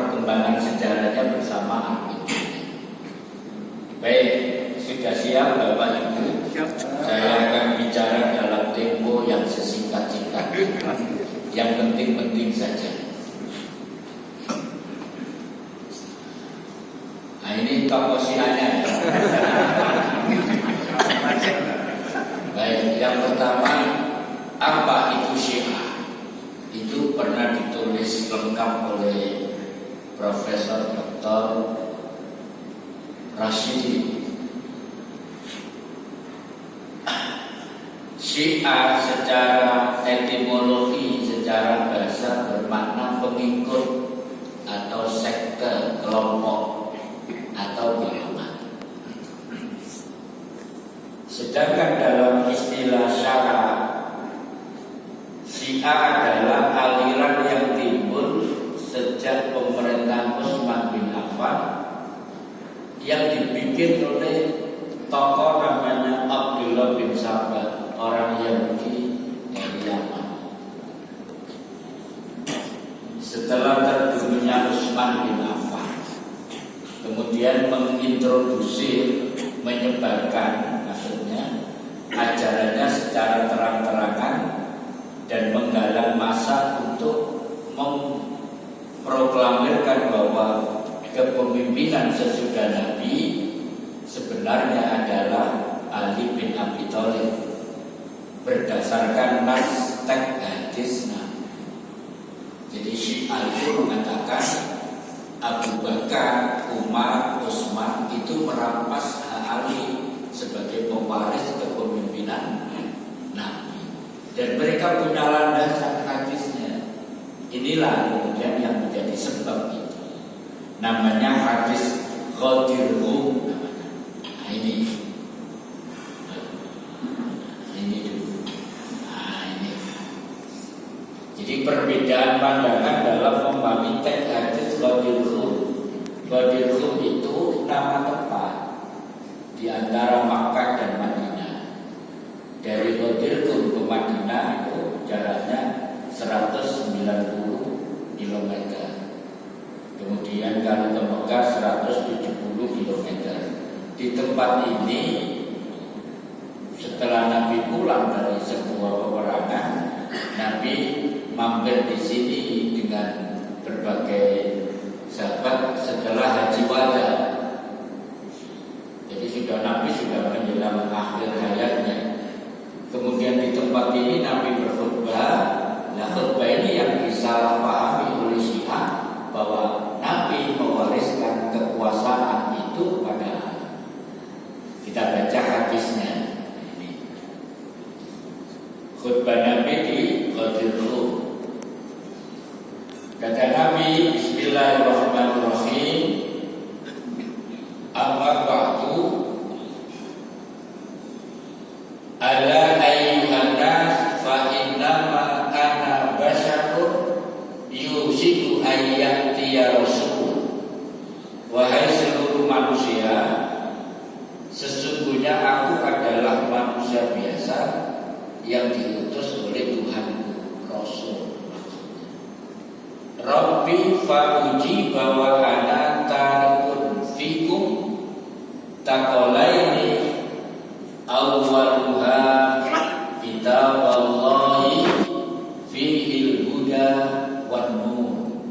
perkembangan sejarahnya bersamaan. Baik, sudah siap Bapak Ibu? Saya akan bicara dalam tempo yang sesingkat-singkat, yang penting-penting saja. Nah ini tokoh-sianya ya. Baik, yang pertama, apa itu Syiah? Itu pernah ditulis lengkap oleh Profesor Dr. Rashidi. Syiah secara etimologi, secara bahasa bermakna pengikut atau sekte, kelompok atau golongan. Sedangkan dalam istilah syara, Syiah adalah aliran yang timbul sejak pemerintahan Utsman bin Affan yang dibikin oleh tokoh namanya Abdullah bin Sabah, orang Yahudi dari Yaman. Setelah terbunuhnya Utsman bin Affan, kemudian mengintroduksi, menyebarkan, maksudnya ajarannya secara terang-terangan dan menggalang massa untuk memproklamirkan bahwa kepemimpinan sesudah Nabi sebenarnya adalah Ali bin Abi Thalib berdasarkan nas teks hadis Nabi. Jadi Syiah itu mengatakan Abu Bakar, Umar, Utsman itu merampas Ali sebagai pewaris kepemimpinan Nabi. Dan mereka punya landasan hadisnya. Inilah kemudian yang menjadi sebab itu. Namanya hadis Ghadir Rum. Nah ini dulu. Nah ini. Jadi perbedaan pandangan dalam memahami teks hadis Ghadir Rum. Ghadir Rum itu nama tempat di antara Makkah dan Madinah. Dari Ghadir Rum ke Madinah itu jaraknya 190 km. Kemudian kalau ke Mekah 170 km. Di tempat ini setelah Nabi pulang dari sebuah peperangan, Nabi mampir di sini dengan berbagai sahabat setelah haji wada. Jadi Nabi sudah menjelang akhir hayatnya. Kemudian di tempat ini Nabi berkhutbah. Nah khutbah ini yang disalahpahami oleh Syiah bahwa Nabi mewariskan kekuasaan itu pada Ali. Kita baca hadisnya. Ini khutbah Nabi di Ghadir Rum. Kata Nabi, Bismillahirrahmanirrahim. Amma ba'du, ala ayyuhan nas fa innama ana basyarun yusiku ayyatiya rasul. Wahai seluruh manusia, sesungguhnya aku adalah manusia biasa yang diutus oleh Tuhanku, Rasul. Rabbi fa'uji bahwa ana tarikun fikum taqalaini awwaluha kitaballahi fihil huda wan nur.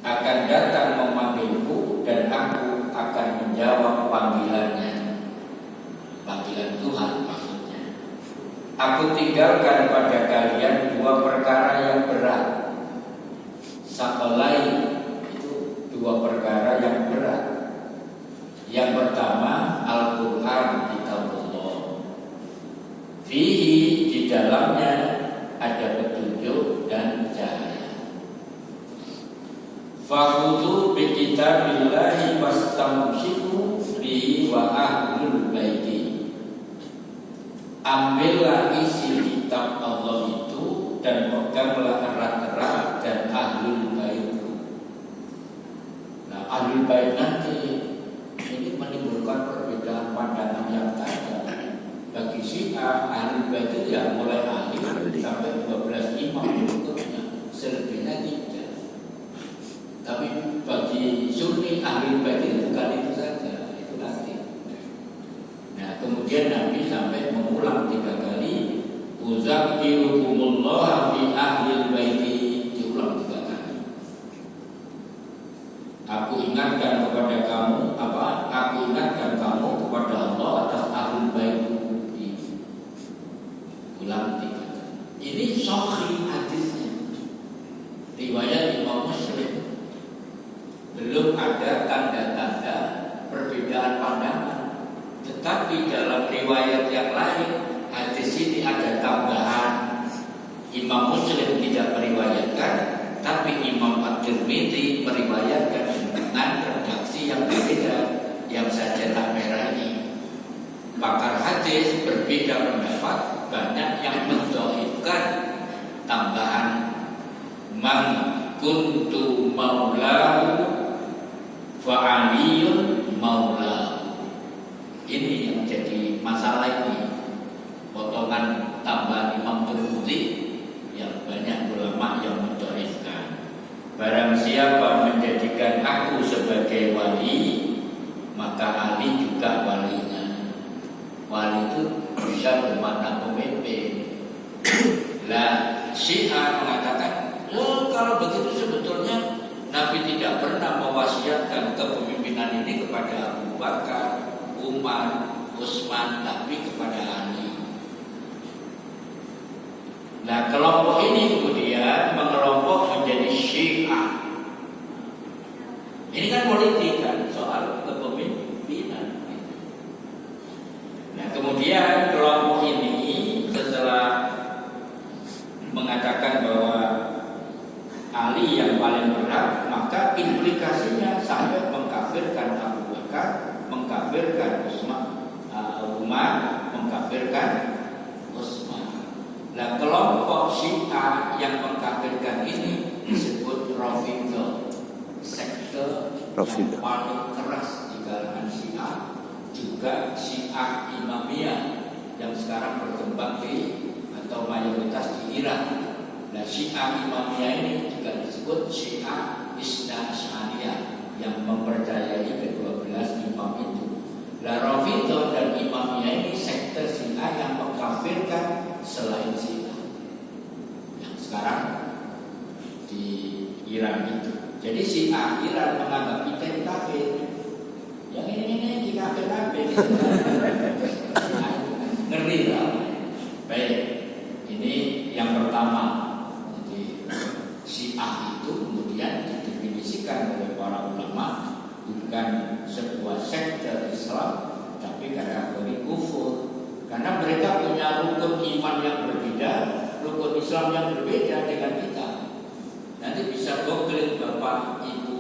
Akan datang memanggilku dan aku akan menjawab panggilannya. Panggilan Tuhan maksudnya. Aku tinggalkan pada kalian dua perkara yang berat. Sakolai itu dua perkara yang berat. Yang pertama Al-Quran kitabullah. Fihi, di dalamnya ada petunjuk dan cahaya. Fakhudhu bi kitabillahi wastamsiku bihi wa ahlul baiti. Ambillah isi kitab Allah itu dan peganglah erat-erat dan ahlul baitku. Nah ahlul bait nanti ini menimbulkan perbedaan pandangan yang tajam. Bagi Syiah ahlul bait itu ya mulai Ali sampai 12 imam bentuknya, selebihnya tidak. Tapi bagi Sunni, ahli bait itu bukan itu saja, itu nanti. Nah, kemudian Nabi sampai mengulang 3 kali, Uzakkirukumullah fi ahli bait, diulang 3 kali. Aku ingatkan kepada kamu Aku ingatkan kamu kepada Allah atas ahli bait. Ulang 3 kali. Ini sahih hadisnya. Riwayat Imam Muslim. Belum ada tanda-tanda perbedaan pandangan. Tetapi dalam riwayat yang lain, hadis ini ada tambahan. Imam Muslim tidak meriwayatkan, tapi Imam At-Tirmidzi meriwayatkan dengan redaksi yang berbeda, yang saya cetak merah ini. Pakar hadis berbeda pendapat, banyak yang mendhaifkan tambahan man kuntu maulahu fa aliyun maulahu. Ini yang jadi masalah ini. Potongan tambahan Imam Tirmidzi yang banyak ulama yang mendhaifkan. Barang siapa menjadikan aku sebagai wali, maka Ali juga walinya. Wali itu bisa bermakna pemimpin. Lah, Syiah mengatakan, kalau begitu sebetulnya Nabi tidak pernah mewasiatkan kepemimpinan ini kepada Abu Bakar, Umar, Utsman, tapi kepada Ali. Nah, kelompok ini kemudian mengelompok menjadi Syiah. Ini kan politik kan, soal kepemimpinan. Nah, kemudian kelompok ini setelah mengatakan bahwa Ali yang paling berat, maka implikasinya sampai mengkafirkan Abu Bakar, mengkafirkan Umar, mengkafirkan Utsman. Nah, kelompok Syiah yang mengkafirkan ini disebut Rafidhah, sekte yang paling keras di kalangan Syiah, juga Syiah Imamiyah yang sekarang berkembang atau mayoritas di Iran. Nah, Syiah Imamiyah ini juga disebut Syiah Isna Asy'ariyah yang mempercayai ke-12 imam itu. Nah, Rafidhah dan Imamiyah ini sekte Syiah yang mengkafirkan selain Syiah yang sekarang di Iran itu. Jadi Syiah Iran menganggap kita kafir. Yang ini dikafir-kafir. Ngeri lah. Baik, ini yang pertama. Syiah itu kemudian didefinisikan oleh para ulama bukan sebuah sekte Islam, tapi kategori kufur, karena mereka punya rukun iman yang berbeda, rukun Islam yang berbeda dengan kita. Nanti bisa googling Bapak Ibu,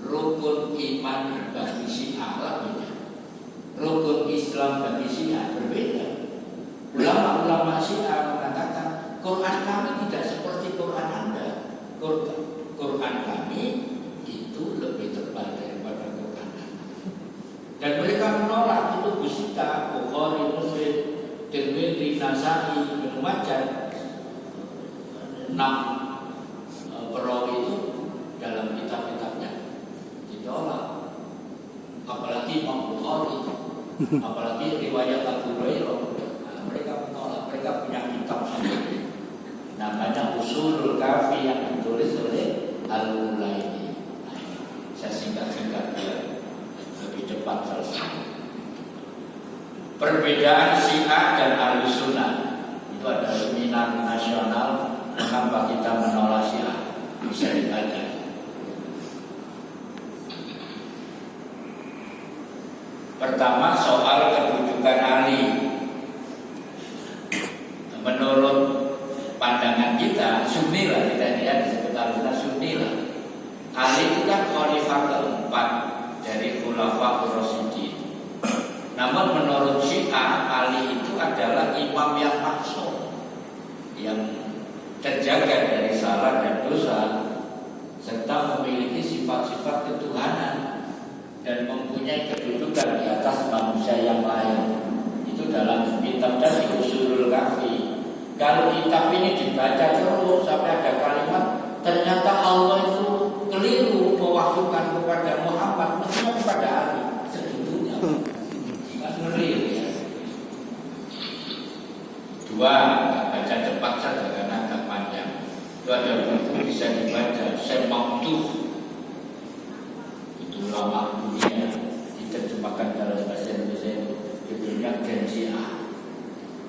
rukun iman bagi Syiah berbeda, rukun Islam bagi Syiah berbeda. Ulama-ulama Syiah mengatakan Quran kami tidak seperti Quran Anda. Quran kami itu lebih tebal daripada Quran Anda. Dan mereka menolak itu Busita, Bukhari, Muslim, Tirmidzi, Nasai, Ibnu Majah, 6 perawi itu dalam kitab-kitabnya ditolak. Apalagi Imam Bukhari, apalagi riwayat Abu Hurairah. Mereka menolak. Mereka punya kitab sendiri, namanya Ushulul Kafi yang ditulis oleh Al-Mulaini. Saya singkat-singkat biar lebih cepat selesai. Perbedaan Syiah dan Ahlussunnah itu ada seminar nasional mengapa kita menolak Syiah, bisa dibaca. Pertama, soal kedudukan Ali. Menurut pandangan kita, Sunni lah, kita lihat disebut Ahlussunnah Sunni lah. Ali itu kan khalifah keempat dari Khulafaur Rasyidin. Namun menurut Syiah, Ali itu adalah imam yang maksum, yang terjaga dari salah dan dosa, serta memiliki sifat-sifat ketuhanan dan mempunyai kedudukan di atas manusia yang lain. Itu dalam kitab tadi Ushulul Kafi. Kalau kitab ini dibaca terus sampai ada kalimat ternyata Allah itu keliru mewahyukan kepada Coba baca cepat saja karena agak panjang. Itu ada buku bisa dibaca, Semangtuh. Itu ulama dunia, diterjemahkan dalam bahasa Indonesia itu judulnya Genjiah,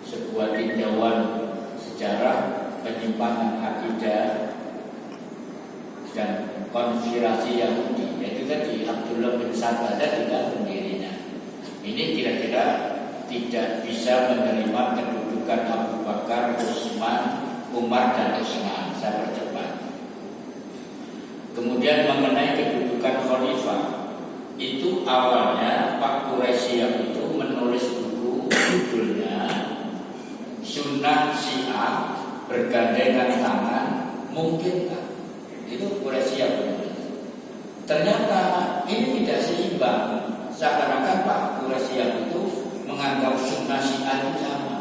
sebuah tinjauan sejarah penyimpanan akidah dan konspirasi Yahudi. Yaitu tadi Abdullah bin Sabah tidak pendirinya. Ini kira-kira tidak bisa menerima kedudukan Abu Bakar, Utsman, Umar dan Utsman. Saya percepat. Kemudian mengenai kedudukan khalifah, itu awalnya Pak Quraisyah itu menulis buku judulnya Sunnah Syiah Bergandengan Tangan Mungkinkah? Itu Quraisyah menulis. Ternyata ini tidak seimbang. Seakan-akan Pak Quraisyah itu menganggap Sunnah Syiah itu sama.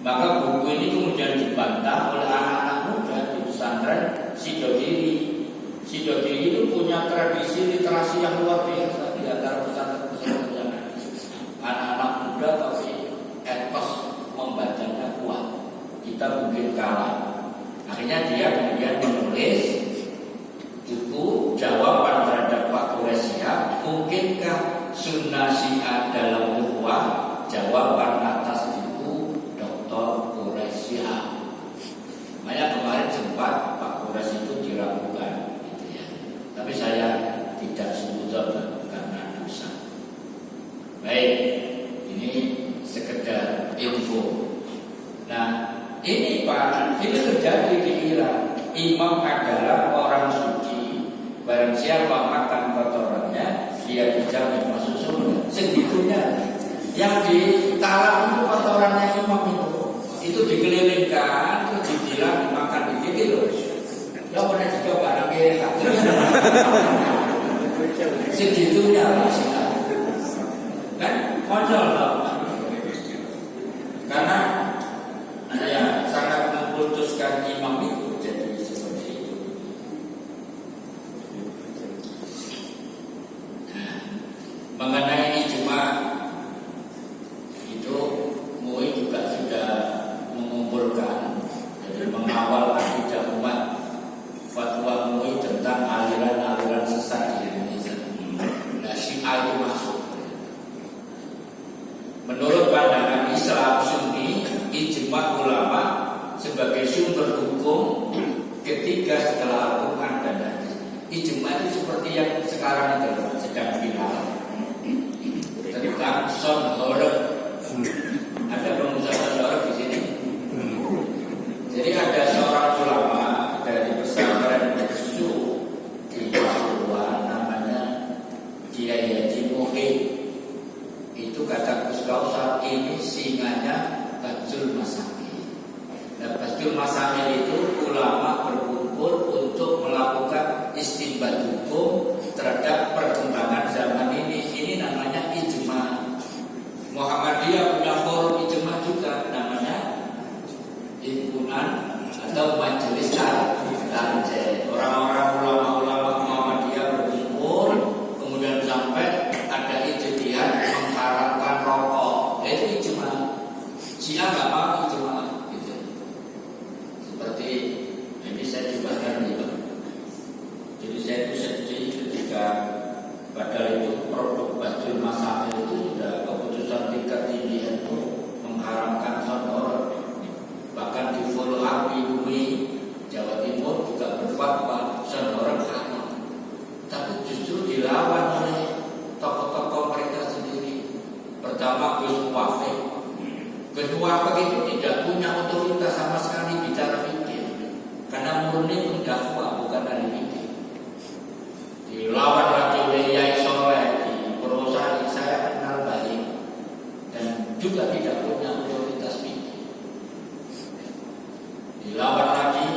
Maka buku ini kemudian dibantah oleh anak-anak muda di pesantren Sidodiri. Sidodiri itu punya tradisi literasi yang luar biasa di antara pesantren-pesantren. Anak-anak muda tapi etos membacanya kuat. Kita mungkin kalah. Akhirnya dia kemudian menulis buku jawaban terhadap Pak Quraisyah, mungkinkah Sunnah Syiah dalam ukhuwah? Jawaban atas buku Dr. Quraisyah. Makanya kemarin sempat Pak Quraisyah itu diragukan, gitu ya. Tapi saya tidak sebutan karena dosa. Baik, ini sekedar info. Nah, ini Pak, ini terjadi di Iran. Imam adalah orang suci. Barang siapa makan kotorannya, dia dijamin masuk surga. Segitunya. Yang ditalak itu kotorannya imam itu dikelilingkan, terus dibilang dimakan dikit loh. Ya pernah dicoba lagi. Segitunya masalah. Kan konyol loh. Karena ya sangat mengkultuskan imam itu jadi seperti itu. Mengenai ijma itu MUI juga sudah mengumpulkan, jadi mengawal akidah umat, fatwa MUI tentang aliran-aliran sesat di Indonesia. Nah, Syiah itu masuk. Menurut pandangan Islam Sunni, ijma ulama sebagai sumber hukum ketiga setelah Al-Quran dan hadis. Ijma itu seperti yang sekarang itu sedang viral tentang son horeg. Ada pengusaha son horeg di sini. Jadi ada seorang ulama dari pesantren Besu di Papua, namanya Kiai Haji Muhid. Itu kata Gus Kausar, ini singanya Bajul Masamil. Nah, Bajul Masamil itu ulama berkumpul untuk melakukan istinbat hukum terhadap perkembangan zaman ini. Ini namanya ijma. Muhammadiyah punya forum ijma juga, namanya himpunan atau majelis tarjih. Orang-orang ulama-ulama Muhammadiyah berkumpul, kemudian sampai ada ijtihad mengharamkan rokok. Itu ijma. Syiah nggak mau ijma gitu. Seperti ini saya juga gitu. Jadi saya itu sedih ketika padahal itu produk Bajul Masamil itu sudah keputusan tingkat tinggi itu mengharamkan sonor. Bahkan di follow up MUI Jawa Timur juga berfatwa sonor haram. Tapi justru dilawan oleh tokoh-tokoh mereka sendiri. Pertama Gus Muwaffiq. Gus Muwaffiq itu tidak punya otoritas sama sekali bicara fikih, karena murni pendakwah bukan dari fikih. Dilawan lagi oleh Yai Soleh di perusahaan yang saya kenal baik dan juga tidak punya otoritas fikih. Dilawan lagi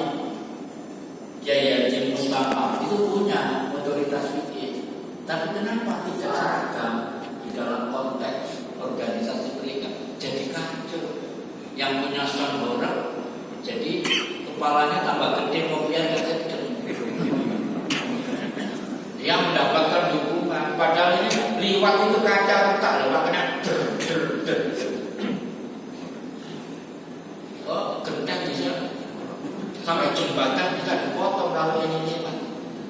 Kiai Haji Mustafa, itu punya otoritas fikih, tapi kenapa tidak seragam di dalam konteks organisasi berikat? Jadi kacau. Yang punya sonborek jadi kepalanya tambah gede, mobilnya gak sedang. Yang mendapatkan dukungan, padahal ini liwat itu kaca retak loh, makanya der. sampai jembatan bisa dipotong kalau ini Pak.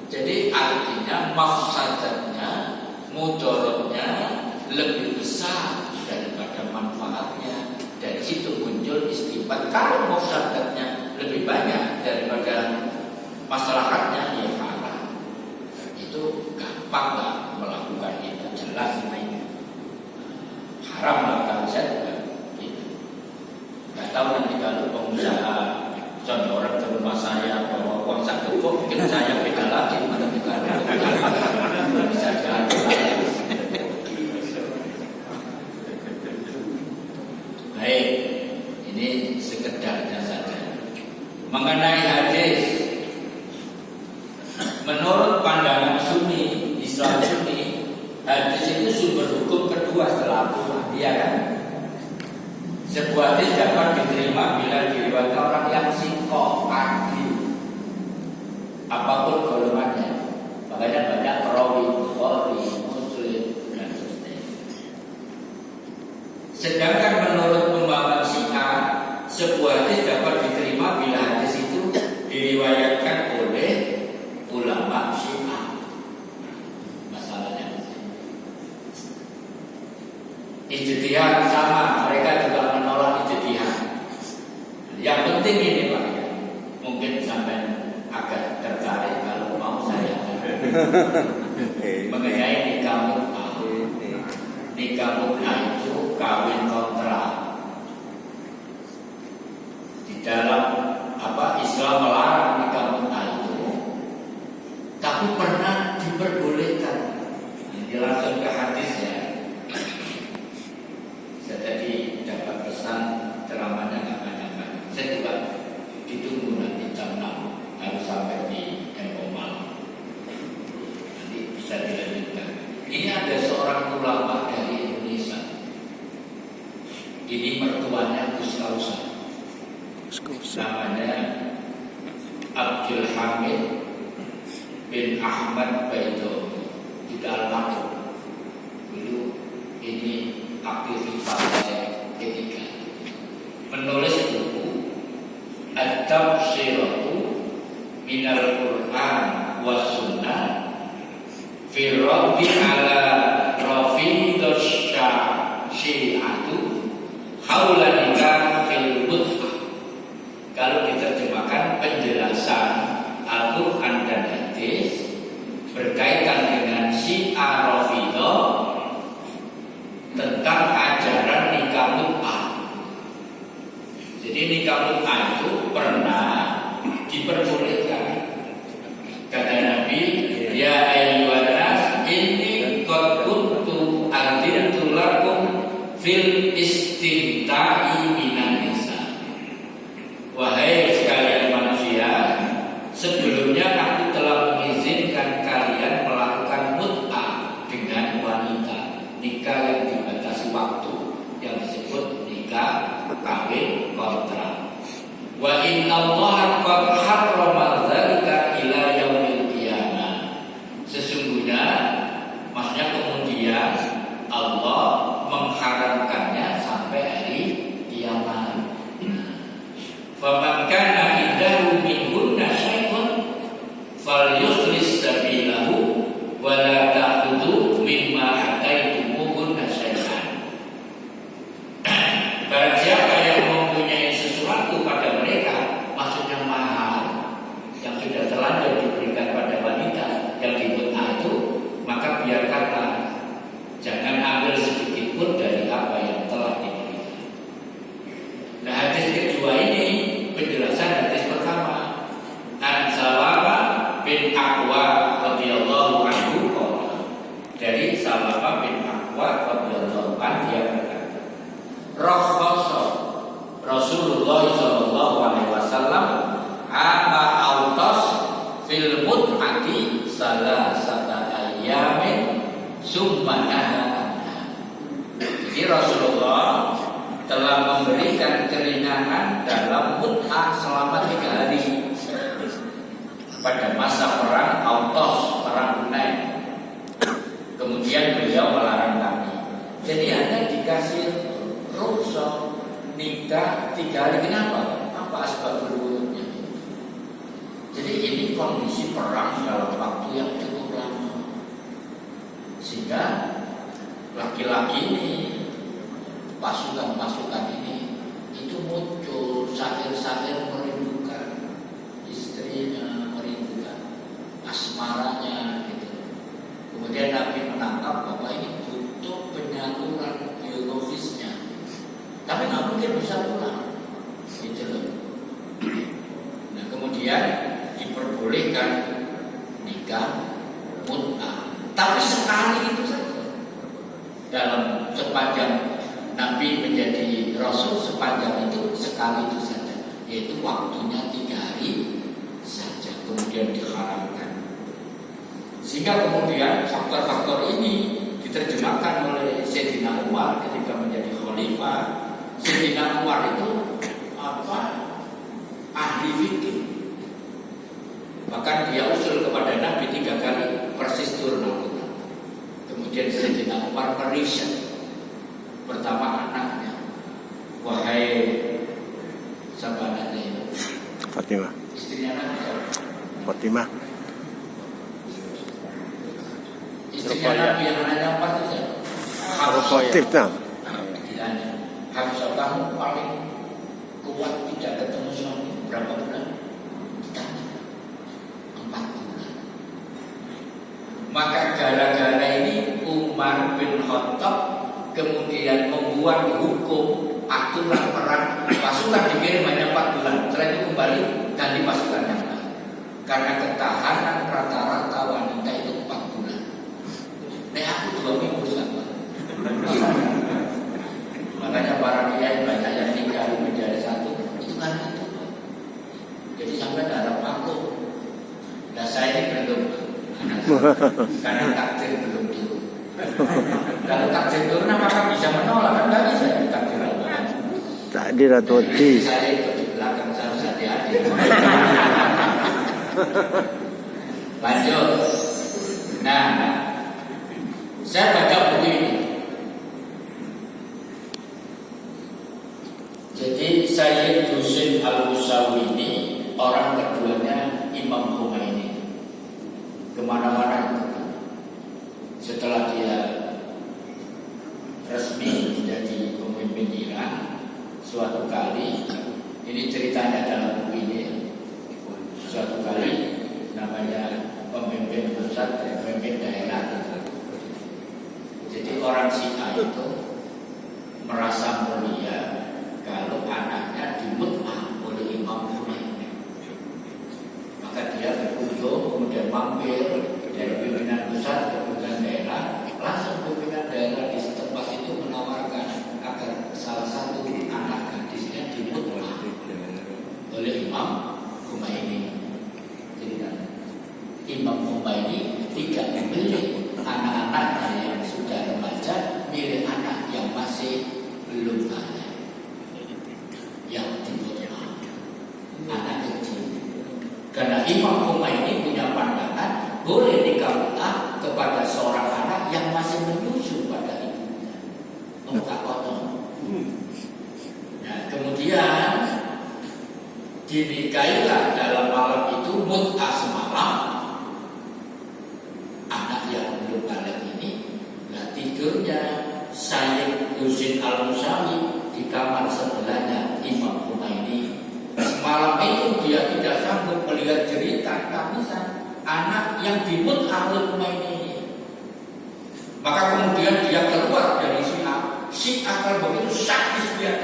Jadi artinya mafsadatnya, mudaratnya lebih besar daripada manfaatnya. Dari situ muncul istinbat. Kalau mafsadatnya lebih banyak daripada maslahatnya, ya haram. Itu gampang lah melakukan itu, jelas ini haram lah kalau saya juga itu. Nggak tahu nanti kalau pengusaha contoh orang ke rumah saya bawa uang satu kok, mungkin saya beda lagi mana bisa jadi. Baik, ini sekedarnya saja. Mengenai hadis, menurut pandangan Sunni, Islam Sunni, hadis itu sumber hukum kedua setelah Al-Quran, ya kan? Sebuah hadis dapat diterima bila diriwayatkan orang yang sikoh, adil, apapun golongannya. Makanya banyak perawi, Bukhari, Muslim, dan sebagainya. Sedangkan menurut pemahaman Syiah, sebuah hadis dapat diterima bila hadis itu diriwayatkan oleh ulama Syiah. Masalahnya ijtihad sama, mereka juga menolak ijtihad. Yang penting ini Pak, mungkin sampai agak tertarik kalau mau saya mengenai nikah mut'ah. Nikah mut'ah itu kawin kontrak. Di dalam Islam melarang nikah mut'ah itu, tapi pernah diperbolehkan. Ini langsung ke hadis ya. Saya tadi dapat pesan ceramahnya nggak banyak-banyak. Saya juga ditunggu nanti jam 6 harus sampai di Empomal. Nanti bisa dilanjutkan. Ini ada seorang ulama dari Indonesia. Ini mertuanya Gus Kausa. Namanya Abdul Hamid bin Ahmad Baidowi. Tidak almarhum. Dulu ini aktivis partai P3. Menulis buku At-Tafsiratu Minal Quran wa Sunnah fi Raddi ala Rafidus Syi'atu haula nikah fil mut'ah. Kalau diterjemahkan penjelasan Al-Quran dan hadis berkaitan dengan Syiah Rafidah tentang ajaran nikah mut'ah. Jadi nikah mut'ah itu pernah diperbolehkan. Kata Nabi, ya ayyuhan nas inni qad kuntu adintu lakum fil istimta'i minan nisa. Wahai sekalian manusia, sebelumnya aku telah mengizinkan kalian melakukan mut'ah dengan wanita. Nikah yang dibatasi waktu, yang disebut nikah kawin kontrak. Wa innallaha qad harrama dzalika ila yaumil qiyamah. Sesungguhnya, maksudnya kemudian Allah mengharamkannya sampai hari kiamat. Faman kana indahu minhunna syai'un falyukhlis sabilahu wa la ta'khudhu mimma ataytumuhunna syai'an. Barang siapa yang mempunyai sesuatu pada mereka, maksudnya mahar yang sudah terlanjur diberikan pada wanita yang dimut'ah itu, maka biarkanlah, jangan ambil sedikit pun dari apa yang telah diberikan. Nah, hadis kedua ini penjelasan hadis pertama. An Salamah bin Aqwa radhiyallahu anhu, dari Salamah bin Aqwa radhiyallahu anhu, dia berkata, rakhasa Rasulullah sallallahu alaihi wasallam ama autas fil mut'ati salasata ayyamin summa naha. Jadi Rasulullah telah memberikan keringanan dalam mut'ah selama 3 hari pada masa perang Autos, perang Hunain. Kemudian beliau melarang kami. Jadi Anda dikasih rukhsah nikah 3 hari. Kenapa? Apa asbab berwurudnya? ini kondisi perang dalam waktu yang cukup lama, sehingga laki-laki ini, pasukan-pasukan ini itu muncul syair-syair merindukan istrinya, merindukan asmaranya gitu. Kemudian Nabi menangkap bahwa ini butuh penyaluran biologisnya, tapi nggak mungkin bisa pulang gitu loh. Nah kemudian diperbolehkan nikah mut'ah, tapi sekali itu saja dalam sepanjang Nabi menjadi Rasul, sepanjang itu sekali itu saja, yaitu waktunya 3 hari saja, kemudian diharamkan. Sehingga kemudian faktor-faktor ini diterjemahkan oleh Sayyidina Umar ketika menjadi khalifah. Sayyidina Umar itu ahli fikih. Bahkan dia usul kepada Nabi 3 kali persis turun Al-Quran. Kemudian Sayyidina Umar meriset. Pertama anaknya, wahai siapa anaknya? Fatimah. Istrinya Nabi. Fatimah. Istrinya Nabi yang anaknya 4 itu Fatimah. Ditanya, Hamzah kamu paling kuat tidak ketemu suami berapa bulan? Ditanya, 4 bulan. Maka gara-gara ini Umar bin Khattab kemudian membuat hukum aturan perang, pasukan dikirim hanya 4 bulan, setelah itu kembali ganti pasukan yang lain. Karena ketahanan rata-rata wanita itu 4 bulan. Aku 2 minggu sama. Makanya para kiai banyak yang nikah menjadi satu, itu kan itu. Jadi sampai dalam maklum. Nah saya ini belum, karena takdir belum turun. Kalau takdir turun apakah bisa menolak? Kan nggak bisa takdir Allah. Takdir atau hati. Saya ikut di belakang, saya harus hati-hati. Lanjut. Nah, saya baca buku ini. Jadi Sayyid Husain Al-Musawi ini orang keduanya Imam Khomeini. Kemana-mana. Setelah dia resmi menjadi pemimpin Iran, suatu kali, ini ceritanya dalam buku ini, suatu kali namanya pemimpin pusat dan pemimpin daerah. Jadi orang Syiah itu merasa mulia kalau anaknya dimut'ah oleh Imam Khomeini. Maka dia berkunjung, kemudian mampir dari pimpinan pusat ke pimpinan daerah, langsung pimpinan daerah di setempat itu menawarkan agar salah satu anak gadisnya dimut'ah oleh Imam Khomeini. Jadi Imam Khomeini tidak memilih anak-anaknya yang sudah remaja, milih anak yang masih belum ada, yang dimut'ah, anak kecil. Karena Imam Khomeini punya pandangan boleh nikah mut'ah kepada seorang anak yang masih menyusu pada ibunya, tak potong. Nah kemudian dinikahilah dalam malam itu mut'ah semalam anak yang belum balik ini. Nah tidurnya Sayyid Husain Al-Musawi di kamar sebelahnya Imam Khomeini. Semalam itu dia tidak sanggup melihat cerita tangisan anak yang dimut'ah oleh Khomeini ini. Maka kemudian dia keluar dari Syiah. Syiah kalau begitu sadis dia.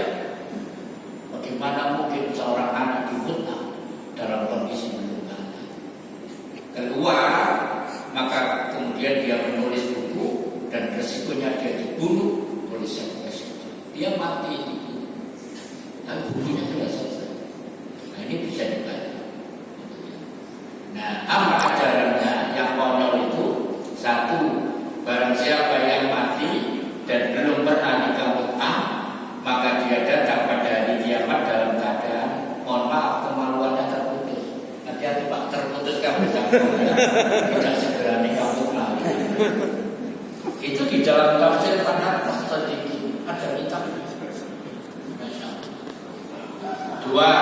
Bagaimana mungkin seorang anak dimut'ah dalam kondisi belum ada? Keluar, maka kemudian dia menulis buku dan resikonya dia dibunuh oleh siapa saja. Dia mati itu. Tapi bukunya sudah selesai. Nah ini bisa dibaca. Nah, apa ajarannya yang konyol itu? Satu, barang siapa yang mati dan belum pernah nikah mut'ah, maka dia datang pada hari kiamat dalam keadaan, mohon maaf, kemaluannya terputus. Hati-hati Pak, terputus kamu tidak segera nikah mut'ah. Itu di dalam tafsir An-Natas sedikit ada kitabnya. Dua,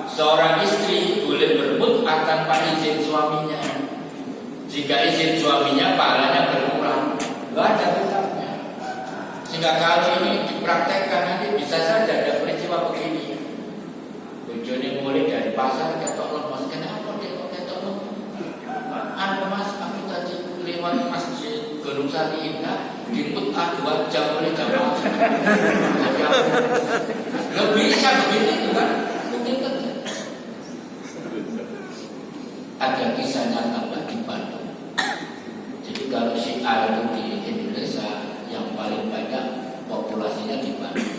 seorang istri boleh bermut'ah tanpa izin suaminya. Jika izin suaminya, pahalanya berkurang. Nggak ada kitabnya. Sehingga kali ini dipraktekkan, nanti bisa saja ada peristiwa begini. Bojone mulai dari pasar ketok lemes. Kenapa dia kok ketok lemes? Anu mas, aku tadi lewat masjid Gunung Sari Indah, jemput 2 jam oleh jamaah. Nggak bisa begitu kan? Mungkin kan? Ada kisah nyata di Bandung. Jadi kalau si A itu di Indonesia yang paling banyak populasinya di Bandung.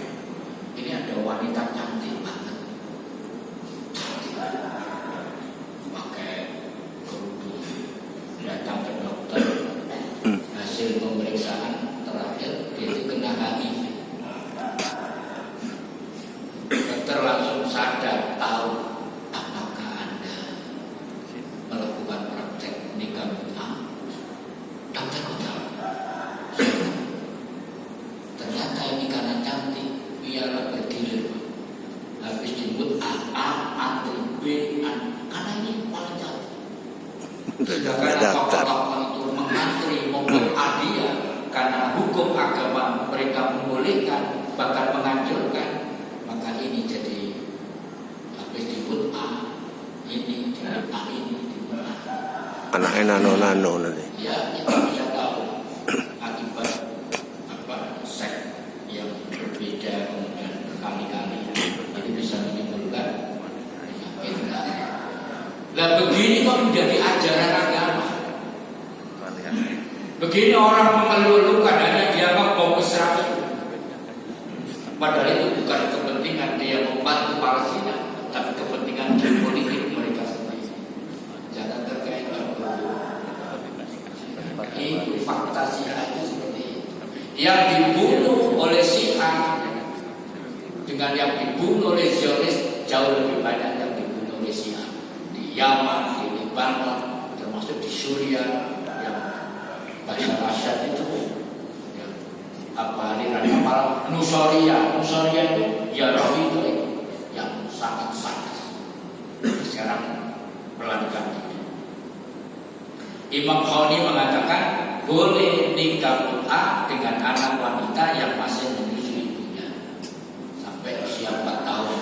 Ini ada wanita cantik banget, pakai kerudung, datang ke dokter. Hasil pemeriksaan terakhir dia itu kena HIV. Dokter langsung sadar, tahu apakah Anda melakukan praktek nikah mut'ah. Dokter kok tahu? Ternyata ini karena cantik, biarlah bergilir. Habis jemput A, antri B, karena ini paling cantik. Karena tokoh-tokoh itu mengantri mobil dia, karena hukum agama mereka membolehkan bahkan menganjurkan, maka ini jadi habis jemput A, ini jemput A ini jemput A. Anaknya nano nanti. Ya, kita bisa tahu akibat seks yang berbeda kemudian berkali-kali ini bisa menimbulkan penyakit. Nah begini kok menjadi ajaran agama. Begini orang mengeluh-elukan hanya dianggap bom Israel. Padahal itu bukan kepentingan dia membantu Palestina, tapi kepentingan politik mereka sendiri. Jangan terkait dengan ini fakta Syiah seperti itu. Yang dibunuh oleh Syiah dengan yang dibunuh oleh Zionis jauh lebih banyak yang dibunuh oleh Syiah di Yaman, di Lebanon, termasuk di Suriah. Bashar al-Assad itu ya, aliran kapal Nusairiyah itu ya itu yang sangat sadis. Sekarang pelankan itu. Imam Khoni mengatakan boleh nikah mut'ah dengan anak wanita yang masih menyusui ibunya sampai usia 4 tahun.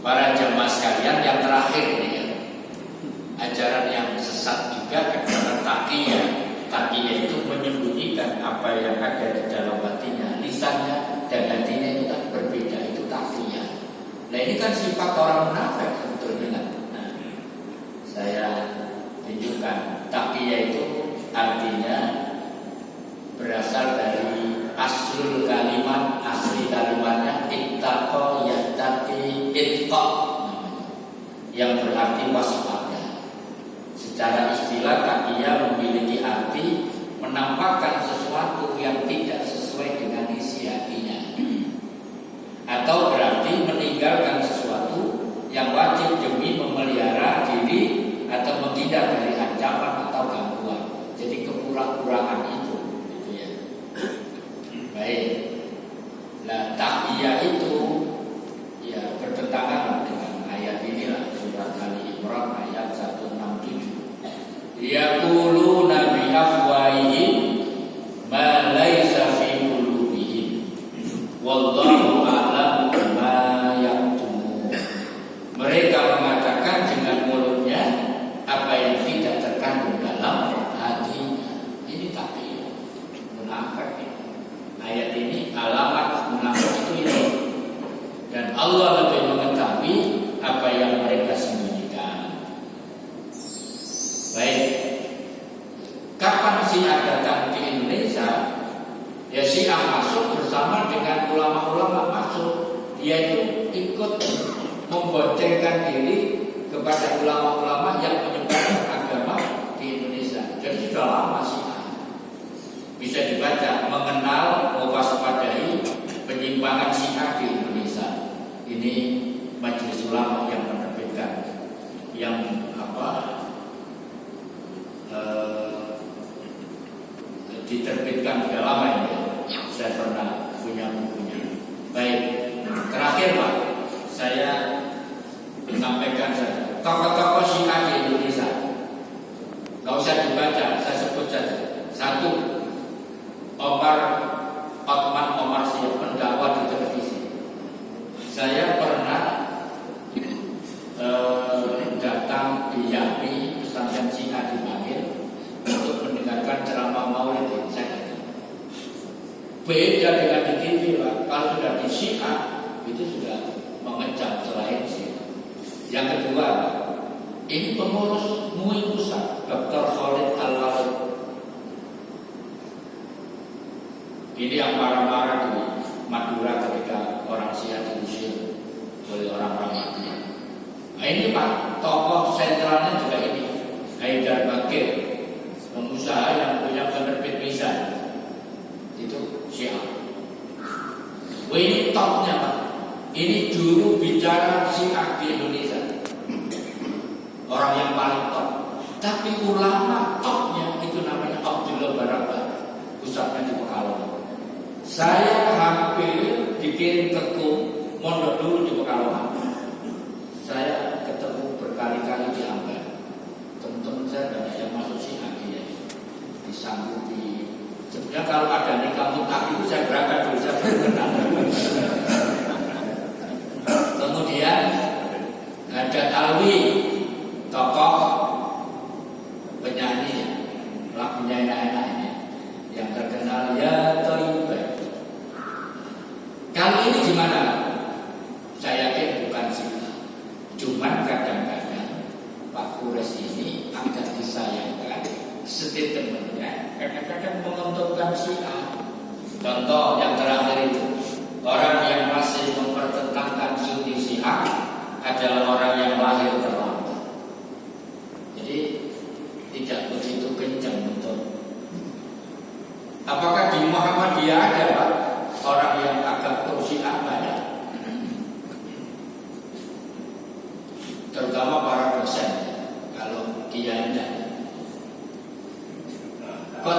Para jemaah sekalian, yang terakhir ini ya, ajaran yang sesat juga ajaran taqiyah. Taqiyah itu menyembunyikan apa yang ada di dalam hatinya, lisannya dan hatinya itu kan berbeda, itu taqiyah. Nah ini kan sifat orang munafik sebetulnya kan. Nah, saya tunjukkan taqiyah itu artinya berasal dari asli kalimatnya ittaqa yattaqi itqa, yang berarti waspada. Secara istilah taqiyah memiliki arti menampakkan sesuatu yang tidak sesuai dengan isi hatinya, atau berarti meninggalkan sesuatu yang wajib demi memelihara diri atau menghindar dari ancaman atau gangguan. Jadi kepura-puraan itu, gitu ya. Baik. Nah, taqiyah itu ya bertentangan dengan ayat inilah, surat Ali Imran ayat 167. Yaquluna bi afwahihim ma laisa fi qulubihim wallahu a'lamu bima yaktumun. Mereka mengatakan dengan mulutnya apa yang tidak terkandung dalam hatinya. Ini taqiyah munafik. Ayat ini alamat munafik itu ini. Dan Allah lebih mengetahui apa yang mereka sembunyikan. Baik, kapan Syiah datang di Indonesia? Ya Syiah masuk bersama dengan ulama-ulama masuk. Dia itu ikut memboncengkan diri kepada ulama-ulama yang menyebarkan agama di Indonesia. Jadi sudah lama Syiah. Bisa dibaca, mengenal, mewaspadai penyimpangan Syiah di Indonesia. Ini majelis ulama yang menerbitkan, yang diterbitkan sudah lama ini. Saya pernah punya bukunya. Baik, terakhir Pak, saya sampaikan saja. tokoh-tokoh Syiah di Indonesia. Gak usah dibaca, saya sebut saja. Satu, Otman Omar Syah, pendakwa di televisi. Saya pernah datang di YAPI, pesantren Syiah di Bangil, untuk mendengarkan ceramah Maulid di saya. Beda dengan di TV, Pak. Kalau sudah di Syiah, itu sudah mengecam selain Syiah. Yang kedua, ini pengurus MUI pusat, Dr. Khalid Al-Walid. Ini yang marah-marah di Madura ketika orang Syiah diusir oleh orang-orang Madura. Nah ini Pak, tokoh sentralnya juga ini, Haidar Bakir, pengusaha yang punya penerbit Mizan. Itu Syiah. Wah ini topnya Pak. Ini juru bicara Syiah di Indonesia. Orang yang paling top. Tapi ulama topnya itu namanya Abdullah Barabah, pusatnya di Pekalongan. Saya hampir dikirim ke KUM, mondok dulu di Pekalongan. Saya ketemu berkali-kali di Ambar. Teman-teman saya banyak yang masuk Syiah dia disanggupi. Sebenarnya kalau ada nikah mutlak itu saya berangkat dulu, saya berkenal. Kemudian ada Alwi, tokoh penyanyi lagunya enak-enak ini yang terkenal ya Toibah. Kali ini gimana? Saya yakin bukan sih. Cuman kadang-kadang Pak Kures ini agak disayangkan statementnya kadang-kadang menguntungkan Syiah. Contoh yang terakhir itu, orang yang masih mempertentangkan Sunni Syiah adalah orang yang lahir terlambat. Jadi tidak begitu kencang untuk. Apakah di Muhammadiyah ada Pak orang yang agak pro Syiah banyak? Terutama para dosen, kalau kiainya. Kok